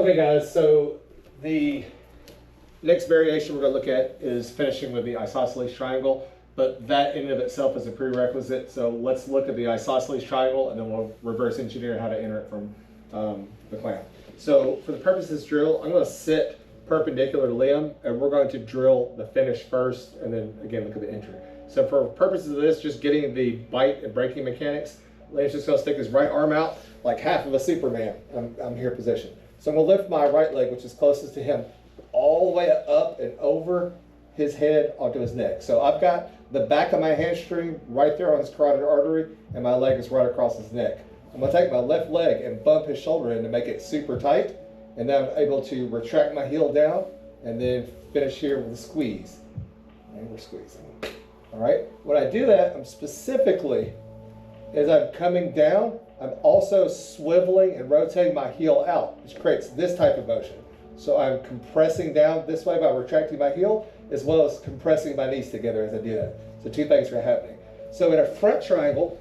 Okay guys, so the next variation we're going to look at is finishing with the isosceles triangle, but that in and of itself is a prerequisite. So let's look at the isosceles triangle and then we'll reverse engineer how to enter it from the clown. So for the purpose of this drill, I'm going to sit perpendicular to Liam and we're going to drill the finish first and then again look at the entry. So for purposes of this, just getting the bite and braking mechanics, Liam's just going to stick his right arm out like half of a Superman. I'm here positioned. So I'm going to lift my right leg, which is closest to him, all the way up and over his head onto his neck. So I've got the back of my hamstring right there on his carotid artery, and my leg is right across his neck. I'm going to take my left leg and bump his shoulder in to make it super tight, and then I'm able to retract my heel down and then finish here with a squeeze. And we're squeezing. All right. When I do that, I'm specifically, as I'm coming down, I'm also swiveling and rotating my heel out, which creates this type of motion. So I'm compressing down this way by retracting my heel, as well as compressing my knees together as I do that. So two things are happening. So in a front triangle,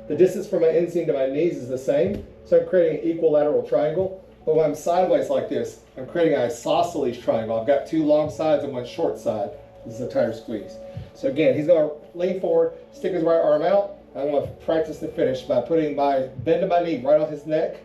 the distance from my inseam to my knees is the same. So I'm creating an equilateral triangle. But when I'm sideways like this, I'm creating an isosceles triangle. I've got two long sides and one short side. This is a tighter squeeze. So again, he's going to lean forward, stick his right arm out. I'm going to practice the finish by putting my bend of my knee right on his neck.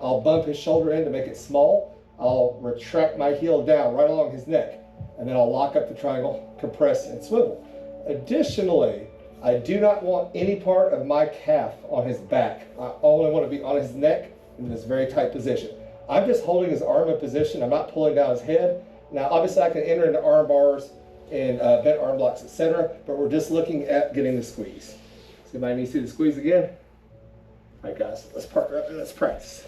I'll bump his shoulder in to make it small. I'll retract my heel down right along his neck. And then I'll lock up the triangle, compress, and swivel. Additionally, I do not want any part of my calf on his back. I only want to be on his neck in this very tight position. I'm just holding his arm in position. I'm not pulling down his head. Now, obviously, I can enter into arm bars and bent arm blocks, etc. But we're just looking at getting the squeeze. Does anybody need to see the squeeze again? All right, guys, let's partner up and let's practice.